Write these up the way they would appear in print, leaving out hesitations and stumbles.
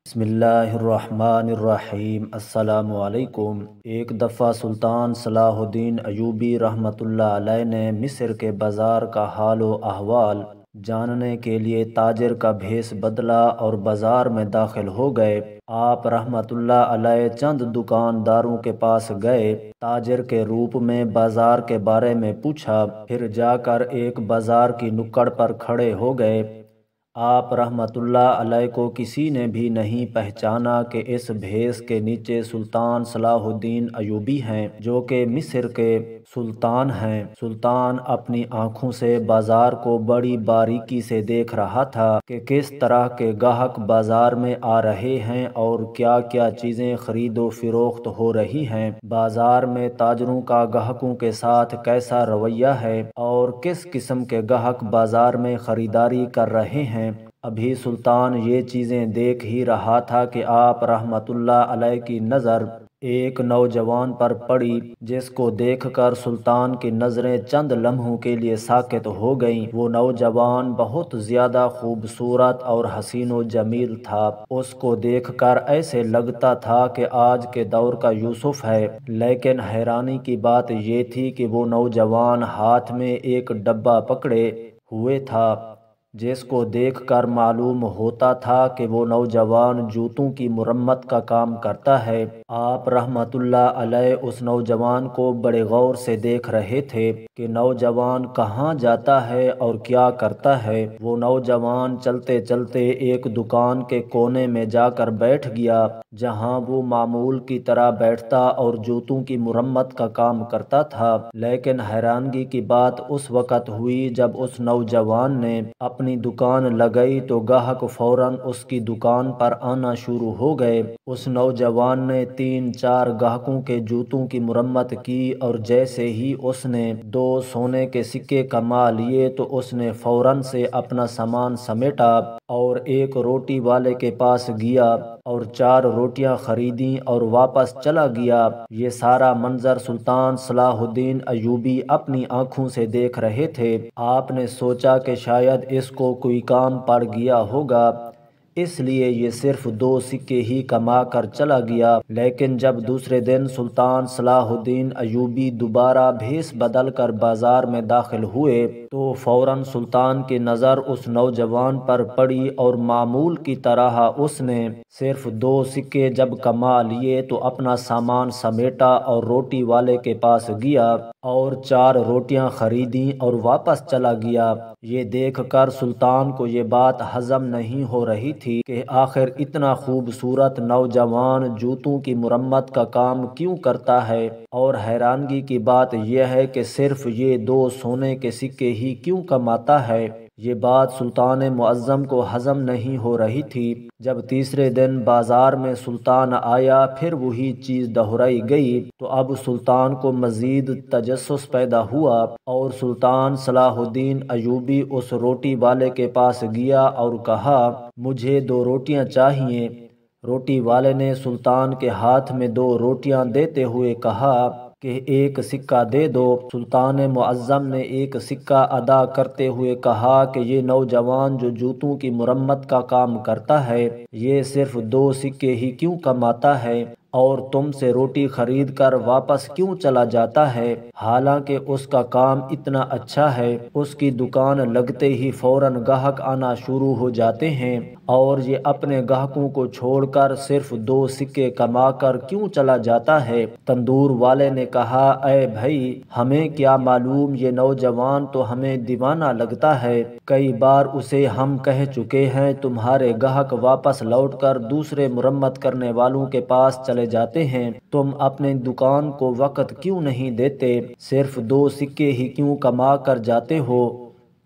بسم اللہ الرحمن الرحیم۔ السلام علیکم۔ ایک دفعہ سلطان صلاح الدین ایوبی رحمۃ اللہ علیہ نے مصر کے بازار کا حال و احوال جاننے کے لیے تاجر کا بھیس بدلا اور بازار میں داخل ہو گئے۔ آپ رحمۃ اللہ علیہ چند دکانداروں کے پاس گئے، تاجر کے روپ میں بازار کے بارے میں پوچھا، پھر جا کر ایک بازار کی نکڑ پر کھڑے ہو گئے۔ آپ رحمۃ اللہ علیہ کو کسی نے بھی نہیں پہچانا کہ اس بھیس کے نیچے سلطان صلاح الدین ایوبی ہیں، جو کہ مصر کے سلطان ہیں۔ سلطان اپنی آنکھوں سے بازار کو بڑی باریکی سے دیکھ رہا تھا کہ کس طرح کے گاہک بازار میں آ رہے ہیں اور کیا کیا چیزیں خرید و فروخت ہو رہی ہیں۔ بازار میں تاجروں کا گاہکوں کے ساتھ کیسا رویہ ہے اور کس قسم کے گاہک بازار میں خریداری کر رہے ہیں۔ ابھی سلطان یہ چیزیں دیکھ ہی رہا تھا کہ آپ رحمۃ اللہ علیہ کی نظر ایک نوجوان پر پڑی، جس کو دیکھ کر سلطان کی نظریں چند لمحوں کے لیے ساکت ہو گئیں۔ وہ نوجوان بہت زیادہ خوبصورت اور حسین و جمیل تھا۔ اس کو دیکھ کر ایسے لگتا تھا کہ آج کے دور کا یوسف ہے، لیکن حیرانی کی بات یہ تھی کہ وہ نوجوان ہاتھ میں ایک ڈبہ پکڑے ہوئے تھا، جس کو دیکھ کر معلوم ہوتا تھا کہ وہ نوجوان جوتوں کی مرمت کا کام کرتا ہے۔ آپ رحمۃ اللہ علیہ اس نوجوان کو بڑے غور سے دیکھ رہے تھے کہ نوجوان کہاں جاتا ہے اور کیا کرتا ہے۔ وہ نوجوان چلتے چلتے ایک دکان کے کونے میں جا کر بیٹھ گیا، جہاں وہ معمول کی طرح بیٹھتا اور جوتوں کی مرمت کا کام کرتا تھا۔ لیکن حیرانگی کی بات اس وقت ہوئی جب اس نوجوان نے اپنی دکان لگائی تو گاہک فوراً اس کی دکان پر آنا شروع ہو گئے۔ اس نوجوان نے 3-4 گاہکوں کے جوتوں کی مرمت کی اور جیسے ہی اس نے 2 سونے کے سکے کما لیے تو اس نے فوراً سے اپنا سامان سمیٹا اور ایک روٹی والے کے پاس گیا اور 4 روٹیاں خریدیں اور واپس چلا گیا۔ یہ سارا منظر سلطان صلاح الدین ایوبی اپنی آنکھوں سے دیکھ رہے تھے۔ آپ نے سوچا کہ شاید اس کو کوئی کام پڑ گیا ہوگا، اس لیے یہ صرف 2 سکے ہی کما کر چلا گیا۔ لیکن جب دوسرے دن سلطان صلاح الدین ایوبی دوبارہ بھیس بدل کر بازار میں داخل ہوئے تو فوراً سلطان کی نظر اس نوجوان پر پڑی اور معمول کی طرح اس نے صرف 2 سکے جب کما لیے تو اپنا سامان سمیٹا اور روٹی والے کے پاس گیا اور 4 روٹیاں خریدیں اور واپس چلا گیا۔ یہ دیکھ کر سلطان کو یہ بات ہضم نہیں ہو رہی تھی کہ آخر اتنا خوبصورت نوجوان جوتوں کی مرمت کا کام کیوں کرتا ہے، اور حیرانگی کی بات یہ ہے کہ صرف یہ 2 سونے کے سکے ہی کیوں کماتا ہے۔ یہ بات سلطان معظم کو ہضم نہیں ہو رہی تھی۔ جب تیسرے دن بازار میں سلطان آیا، پھر وہی چیز دہرائی گئی تو اب سلطان کو مزید تجسس پیدا ہوا اور سلطان صلاح الدین ایوبی اس روٹی والے کے پاس گیا اور کہا، مجھے 2 روٹیاں چاہیے۔ روٹی والے نے سلطان کے ہاتھ میں 2 روٹیاں دیتے ہوئے کہا کہ 1 سکہ دے دو۔ سلطان معظم نے 1 سکہ ادا کرتے ہوئے کہا کہ یہ نوجوان جو جوتوں کی مرمت کا کام کرتا ہے، یہ صرف 2 سکے ہی کیوں کماتا ہے اور تم سے روٹی خرید کر واپس کیوں چلا جاتا ہے، حالانکہ اس کا کام اتنا اچھا ہے۔ اس کی دکان لگتے ہی فوراً گاہک آنا شروع ہو جاتے ہیں اور یہ اپنے گاہکوں کو چھوڑ کر صرف 2 سکے کما کر کیوں چلا جاتا ہے۔ تندور والے نے کہا، اے بھائی، ہمیں کیا معلوم، یہ نوجوان تو ہمیں دیوانہ لگتا ہے۔ کئی بار اسے ہم کہہ چکے ہیں تمہارے گاہک واپس لوٹ کر دوسرے مرمت کرنے والوں کے پاس چلے جاتے ہیں، تم اپنے دکان کو وقت کیوں نہیں دیتے، صرف 2 سکے ہی کیوں کما کر جاتے ہو؟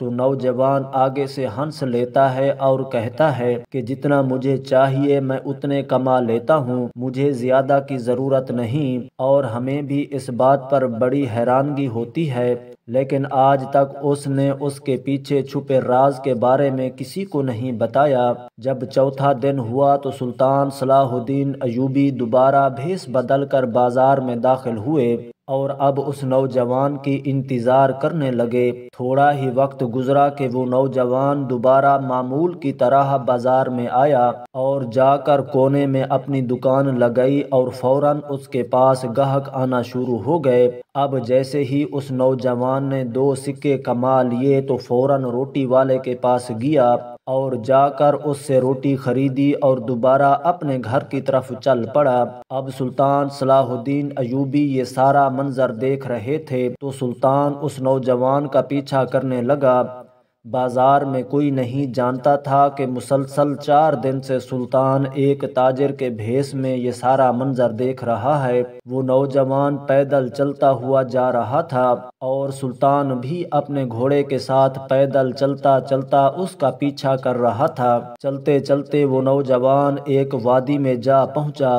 تو نوجوان آگے سے ہنس لیتا ہے اور کہتا ہے کہ جتنا مجھے چاہیے میں اتنے کما لیتا ہوں، مجھے زیادہ کی ضرورت نہیں۔ اور ہمیں بھی اس بات پر بڑی حیرانگی ہوتی ہے، لیکن آج تک اس نے اس کے پیچھے چھپے راز کے بارے میں کسی کو نہیں بتایا۔ جب چوتھا دن ہوا تو سلطان صلاح الدین ایوبی دوبارہ بھیس بدل کر بازار میں داخل ہوئے اور اب اس نوجوان کی انتظار کرنے لگے۔ تھوڑا ہی وقت گزرا کہ وہ نوجوان دوبارہ معمول کی طرح بازار میں آیا اور جا کر کونے میں اپنی دکان لگائی اور فوراً اس کے پاس گاہک آنا شروع ہو گئے۔ اب جیسے ہی اس نوجوان نے 2 سکے کما لیے تو فوراً روٹی والے کے پاس گیا اور جا کر اس سے روٹی خریدی اور دوبارہ اپنے گھر کی طرف چل پڑا۔ اب سلطان صلاح الدین ایوبی یہ سارا منظر دیکھ رہے تھے تو سلطان اس نوجوان کا پیچھا کرنے لگا۔ بازار میں کوئی نہیں جانتا تھا کہ مسلسل 4 دن سے سلطان ایک تاجر کے بھیس میں یہ سارا منظر دیکھ رہا ہے۔ وہ نوجوان پیدل چلتا ہوا جا رہا تھا اور سلطان بھی اپنے گھوڑے کے ساتھ پیدل چلتا چلتا اس کا پیچھا کر رہا تھا۔ چلتے چلتے وہ نوجوان ایک وادی میں جا پہنچا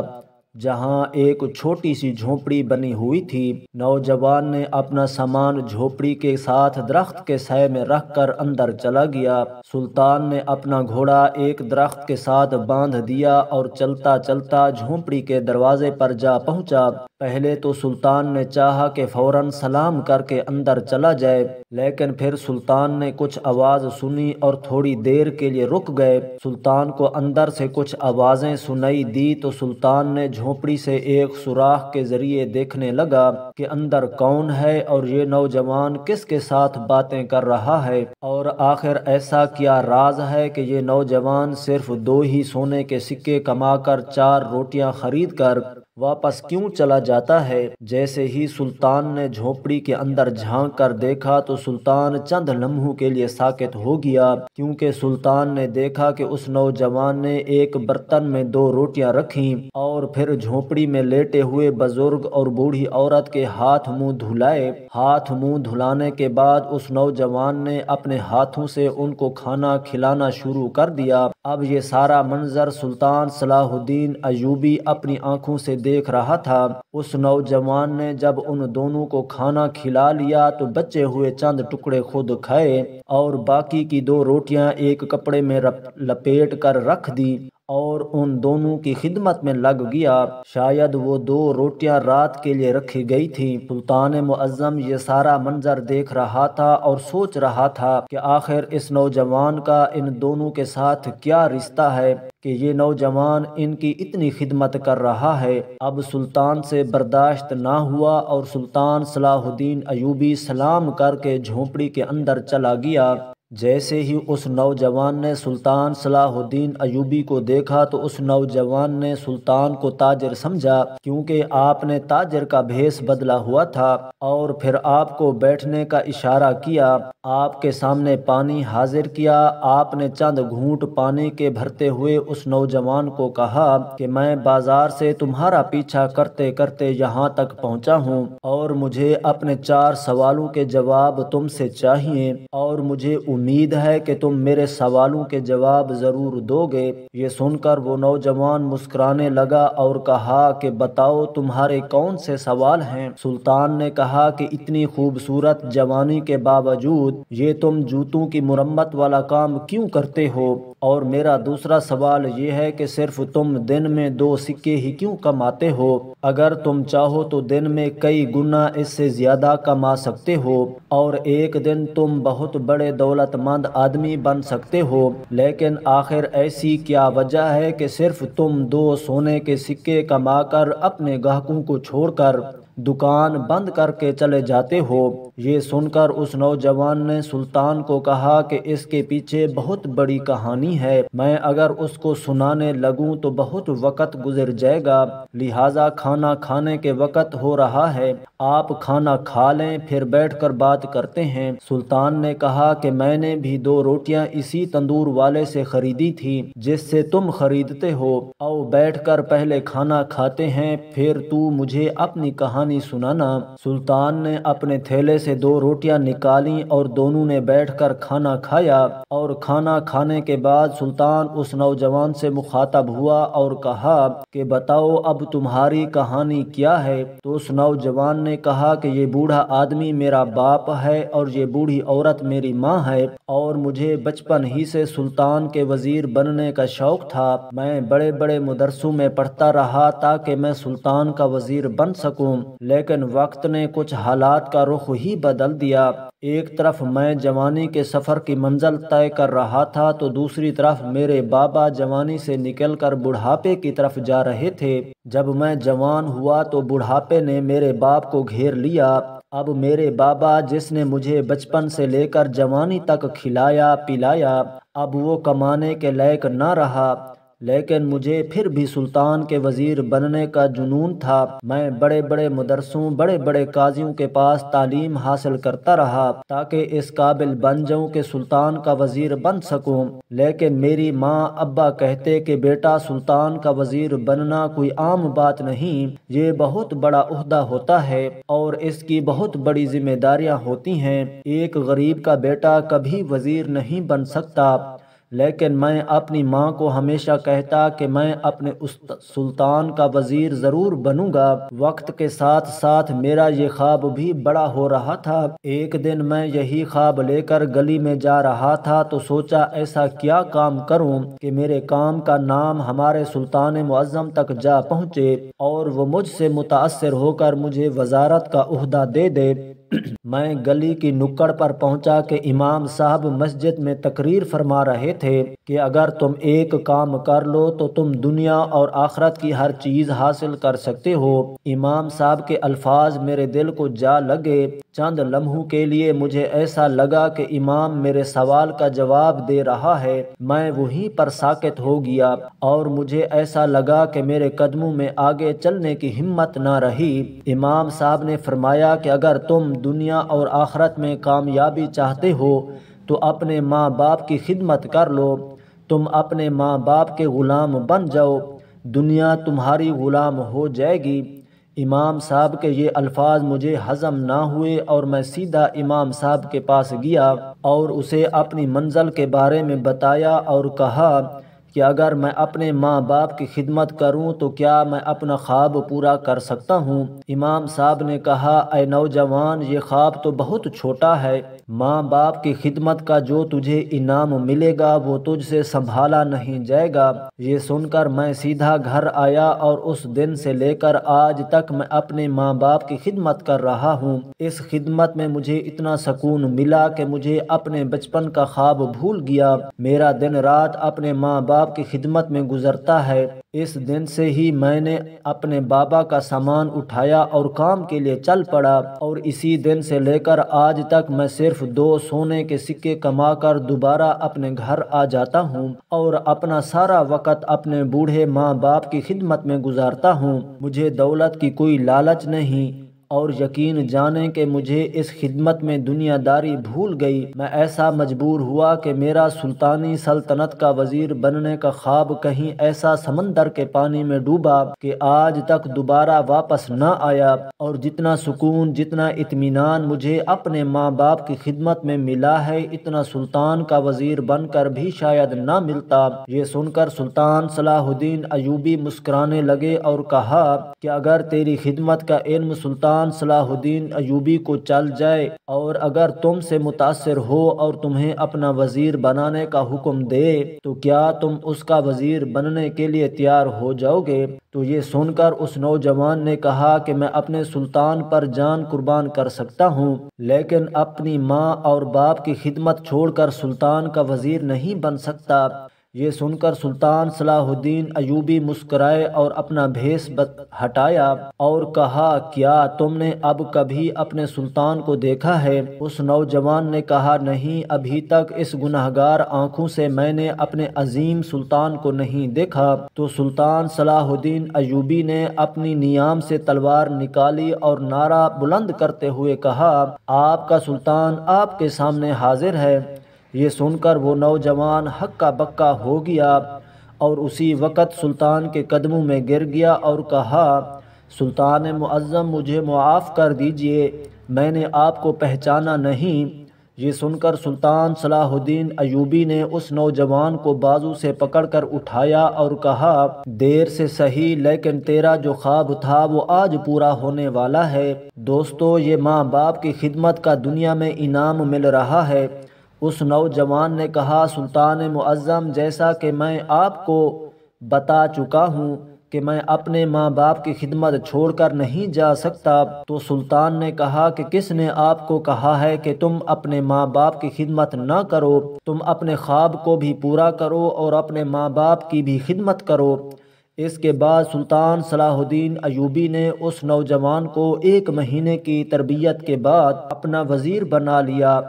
جہاں ایک چھوٹی سی جھونپڑی بنی ہوئی تھی۔ نوجوان نے اپنا سامان جھونپڑی کے ساتھ درخت کے سائے میں رکھ کر اندر چلا گیا۔ سلطان نے اپنا گھوڑا ایک درخت کے ساتھ باندھ دیا اور چلتا چلتا جھونپڑی کے دروازے پر جا پہنچا۔ پہلے تو سلطان نے چاہا کہ فوراً سلام کر کے اندر چلا جائے، لیکن پھر سلطان نے کچھ آواز سنی اور تھوڑی دیر کے لیے رک گئے۔ سلطان کو اندر سے کچھ آوازیں سنائی دی تو سلطان نے جھونپڑی سے ایک سوراخ کے ذریعے دیکھنے لگا کہ اندر کون ہے اور یہ نوجوان کس کے ساتھ باتیں کر رہا ہے، اور آخر ایسا کیا راز ہے کہ یہ نوجوان صرف 2 ہی سونے کے سکے کما کر 4 روٹیاں خرید کر واپس کیوں چلا جاتا ہے۔ جیسے ہی سلطان نے جھونپڑی کے اندر جھانک کر دیکھا تو سلطان چند لمحوں کے لیے ساکت ہو گیا، کیونکہ سلطان نے دیکھا کہ اس نوجوان نے ایک برتن میں 2 روٹیاں رکھیں اور پھر جھونپڑی میں لیٹے ہوئے بزرگ اور بوڑھی عورت کے ہاتھ منہ دھلائے۔ ہاتھ منہ دھلانے کے بعد اس نوجوان نے اپنے ہاتھوں سے ان کو کھانا کھلانا شروع کر دیا۔ اب یہ سارا منظر سلطان صلاح الدین ایوبی اپنی آنکھوں سے دیکھ رہا تھا۔ اس نوجوان نے جب ان دونوں کو کھانا کھلا لیا تو بچے ہوئے چند ٹکڑے خود کھائے اور باقی کی 2 روٹیاں ایک کپڑے میں لپیٹ کر رکھ دی اور ان دونوں کی خدمت میں لگ گیا۔ شاید وہ 2 روٹیاں رات کے لیے رکھی گئی تھیں۔ سلطان معظم یہ سارا منظر دیکھ رہا تھا اور سوچ رہا تھا کہ آخر اس نوجوان کا ان دونوں کے ساتھ کیا رشتہ ہے کہ یہ نوجوان ان کی اتنی خدمت کر رہا ہے۔ اب سلطان سے برداشت نہ ہوا اور سلطان صلاح الدین ایوبی سلام کر کے جھونپڑی کے اندر چلا گیا۔ جیسے ہی اس نوجوان نے سلطان صلاح الدین ایوبی کو دیکھا تو اس نوجوان نے سلطان کو تاجر سمجھا، کیونکہ آپ نے تاجر کا بھیس بدلا ہوا تھا، اور پھر آپ کو بیٹھنے کا اشارہ کیا۔ آپ کے سامنے پانی حاضر کیا۔ آپ نے چند گھونٹ پانی کے بھرتے ہوئے اس نوجوان کو کہا کہ میں بازار سے تمہارا پیچھا کرتے کرتے یہاں تک پہنچا ہوں اور مجھے اپنے 4 سوالوں کے جواب تم سے چاہیے، اور مجھے امید ہے کہ تم میرے سوالوں کے جواب ضرور دو گے۔ یہ سن کر وہ نوجوان مسکرانے لگا اور کہا کہ بتاؤ تمہارے کون سے سوال ہیں؟ سلطان نے کہا کہ اتنی خوبصورت جوانی کے باوجود یہ تم جوتوں کی مرمت والا کام کیوں کرتے ہو؟ اور میرا دوسرا سوال یہ ہے کہ صرف تم دن میں 2 سکے ہی کیوں کماتے ہو؟ اگر تم چاہو تو دن میں کئی گنا اس سے زیادہ کما سکتے ہو اور ایک دن تم بہت بڑے دولت مند آدمی بن سکتے ہو، لیکن آخر ایسی کیا وجہ ہے کہ صرف تم 2 سونے کے سکے کما کر اپنے گاہکوں کو چھوڑ کر دکان بند کر کے چلے جاتے ہو؟ یہ سن کر اس نوجوان نے سلطان کو کہا کہ اس کے پیچھے بہت بڑی کہانی ہے، میں اگر اس کو سنانے لگوں تو بہت وقت گزر جائے گا، لہٰذا کھانا کھانے کے وقت ہو رہا ہے، آپ کھانا کھا لیں پھر بیٹھ کر بات کرتے ہیں۔ سلطان نے کہا کہ میں نے بھی 2 روٹیاں اسی تندور والے سے خریدی تھی جس سے تم خریدتے ہو، آؤ بیٹھ کر پہلے کھانا کھاتے ہیں پھر تو مجھے اپنی کہانی سنانا۔ سلطان نے اپنے تھیلے سے 2 روٹیاں نکالیں اور دونوں نے بیٹھ کر کھانا کھایا، اور کھانا کھانے کے بعد سلطان اس نوجوان سے مخاطب ہوا اور کہا کہ بتاؤ اب تمہاری کہانی کیا ہے؟ تو اس نوجوان نے کہا کہ یہ بوڑھا آدمی میرا باپ ہے اور یہ بوڑھی عورت میری ماں ہے، اور مجھے بچپن ہی سے سلطان کے وزیر بننے کا شوق تھا۔ میں بڑے بڑے مدرسوں میں پڑھتا رہا تاکہ میں سلطان کا وزیر بن سکوں، لیکن وقت نے کچھ حالات کا رخ ہی بدل دیا۔ ایک طرف میں جوانی کے سفر کی منزل طے کر رہا تھا تو دوسری طرف میرے بابا جوانی سے نکل کر بڑھاپے کی طرف جا رہے تھے۔ جب میں جوان ہوا تو بڑھاپے نے میرے باپ کو گھیر لیا۔ اب میرے بابا جس نے مجھے بچپن سے لے کر جوانی تک کھلایا پلایا، اب وہ کمانے کے لائق نہ رہا، لیکن مجھے پھر بھی سلطان کے وزیر بننے کا جنون تھا۔ میں بڑے بڑے مدرسوں، بڑے بڑے قاضیوں کے پاس تعلیم حاصل کرتا رہا تاکہ اس قابل بن جاؤں کہ سلطان کا وزیر بن سکوں، لیکن میری ماں ابا کہتے کہ بیٹا سلطان کا وزیر بننا کوئی عام بات نہیں، یہ بہت بڑا عہدہ ہوتا ہے اور اس کی بہت بڑی ذمہ داریاں ہوتی ہیں، ایک غریب کا بیٹا کبھی وزیر نہیں بن سکتا۔ لیکن میں اپنی ماں کو ہمیشہ کہتا کہ میں اپنے سلطان کا وزیر ضرور بنوں گا۔ وقت کے ساتھ ساتھ میرا یہ خواب بھی بڑا ہو رہا تھا۔ ایک دن میں یہی خواب لے کر گلی میں جا رہا تھا تو سوچا ایسا کیا کام کروں کہ میرے کام کا نام ہمارے سلطان معظم تک جا پہنچے اور وہ مجھ سے متاثر ہو کر مجھے وزارت کا عہدہ دے دے۔ میں گلی کی نکڑ پر پہنچا کہ امام صاحب مسجد میں تقریر فرما رہے تھے کہ اگر تم ایک کام کر لو تو تم دنیا اور آخرت کی ہر چیز حاصل کر سکتے ہو۔ امام صاحب کے الفاظ میرے دل کو جا لگے۔ چند لمحوں کے لیے مجھے ایسا لگا کہ امام میرے سوال کا جواب دے رہا ہے۔ میں وہیں پر ساکت ہو گیا اور مجھے ایسا لگا کہ میرے قدموں میں آگے چلنے کی ہمت نہ رہی۔ امام صاحب نے فرمایا کہ اگر تم دنیا اور آخرت میں کامیابی چاہتے ہو تو اپنے ماں باپ کی خدمت کر لو، تم اپنے ماں باپ کے غلام بن جاؤ، دنیا تمہاری غلام ہو جائے گی۔ امام صاحب کے یہ الفاظ مجھے ہضم نہ ہوئے اور میں سیدھا امام صاحب کے پاس گیا اور اسے اپنی منزل کے بارے میں بتایا اور کہا کہ اگر میں اپنے ماں باپ کی خدمت کروں تو کیا میں اپنا خواب پورا کر سکتا ہوں؟ امام صاحب نے کہا اے نوجوان، یہ خواب تو بہت چھوٹا ہے، ماں باپ کی خدمت کا جو تجھے انعام ملے گا وہ تجھ سے سنبھالا نہیں جائے گا۔ یہ سن کر میں سیدھا گھر آیا اور اس دن سے لے کر آج تک میں اپنے ماں باپ کی خدمت کر رہا ہوں۔ اس خدمت میں مجھے اتنا سکون ملا کہ مجھے اپنے بچپن کا خواب بھول گیا۔ میرا دن رات اپنے ماں باپ کی خدمت میں گزرتا ہے۔ اس دن سے ہی میں نے اپنے بابا کا سامان اٹھایا اور کام کے لیے چل پڑا، اور اسی دن سے لے کر آج تک میں صرف 2 سونے کے سکے کما کر دوبارہ اپنے گھر آ جاتا ہوں اور اپنا سارا وقت اپنے بوڑھے ماں باپ کی خدمت میں گزارتا ہوں۔ مجھے دولت کی کوئی لالچ نہیں، اور یقین جانیں کہ مجھے اس خدمت میں دنیا داری بھول گئی۔ میں ایسا مجبور ہوا کہ میرا سلطانی سلطنت کا وزیر بننے کا خواب کہیں ایسا سمندر کے پانی میں ڈوبا کہ آج تک دوبارہ واپس نہ آیا، اور جتنا سکون، جتنا اطمینان مجھے اپنے ماں باپ کی خدمت میں ملا ہے اتنا سلطان کا وزیر بن کر بھی شاید نہ ملتا۔ یہ سن کر سلطان صلاح الدین ایوبی مسکرانے لگے اور کہا کہ اگر تیری خدمت کا علم سلطان صلاح الدین ایوبی کو چل جائے اور اگر تم سے متاثر ہو اور تمہیں اپنا وزیر بنانے کا حکم دے تو کیا تم اس کا وزیر بننے کے لیے تیار ہو جاؤ گے؟ تو یہ سن کر اس نوجوان نے کہا کہ میں اپنے سلطان پر جان قربان کر سکتا ہوں، لیکن اپنی ماں اور باپ کی خدمت چھوڑ کر سلطان کا وزیر نہیں بن سکتا۔ یہ سن کر سلطان صلاح الدین ایوبی مسکرائے اور اپنا بھیس ہٹایا اور کہا کیا تم نے اب کبھی اپنے سلطان کو دیکھا ہے؟ اس نوجوان نے کہا نہیں، ابھی تک اس گنہگار آنکھوں سے میں نے اپنے عظیم سلطان کو نہیں دیکھا۔ تو سلطان صلاح الدین ایوبی نے اپنی نیام سے تلوار نکالی اور نعرہ بلند کرتے ہوئے کہا آپ کا سلطان آپ کے سامنے حاضر ہے۔ یہ سن کر وہ نوجوان ہکا بکا ہو گیا اور اسی وقت سلطان کے قدموں میں گر گیا اور کہا سلطان معظم، مجھے معاف کر دیجئے، میں نے آپ کو پہچانا نہیں۔ یہ سن کر سلطان صلاح الدین ایوبی نے اس نوجوان کو بازو سے پکڑ کر اٹھایا اور کہا، دیر سے سہی لیکن تیرا جو خواب تھا وہ آج پورا ہونے والا ہے۔ دوستو، یہ ماں باپ کی خدمت کا دنیا میں انعام مل رہا ہے۔ اس نوجوان نے کہا، سلطان معظم، جیسا کہ میں آپ کو بتا چکا ہوں کہ میں اپنے ماں باپ کی خدمت چھوڑ کر نہیں جا سکتا۔ تو سلطان نے کہا کہ کس نے آپ کو کہا ہے کہ تم اپنے ماں باپ کی خدمت نہ کرو؟ تم اپنے خواب کو بھی پورا کرو اور اپنے ماں باپ کی بھی خدمت کرو۔ اس کے بعد سلطان صلاح الدین ایوبی نے اس نوجوان کو 1 مہینے کی تربیت کے بعد اپنا وزیر بنا لیا،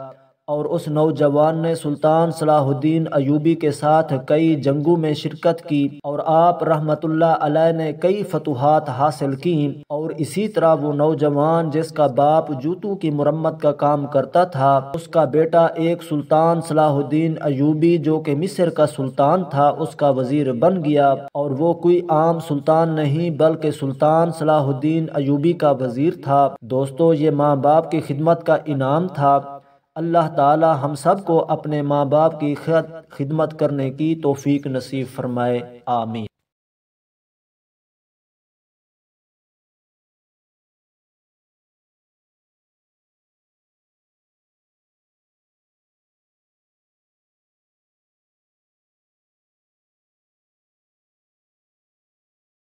اور اس نوجوان نے سلطان صلاح الدین ایوبی کے ساتھ کئی جنگوں میں شرکت کی، اور آپ رحمت اللہ علیہ نے کئی فتوحات حاصل کیں۔ اور اسی طرح وہ نوجوان جس کا باپ جوتوں کی مرمت کا کام کرتا تھا، اس کا بیٹا ایک سلطان صلاح الدین ایوبی جو کہ مصر کا سلطان تھا، اس کا وزیر بن گیا، اور وہ کوئی عام سلطان نہیں بلکہ سلطان صلاح الدین ایوبی کا وزیر تھا۔ دوستو، یہ ماں باپ کی خدمت کا انعام تھا۔ اللہ تعالی ہم سب کو اپنے ماں باپ کی خدمت کرنے کی توفیق نصیب فرمائے، آمین۔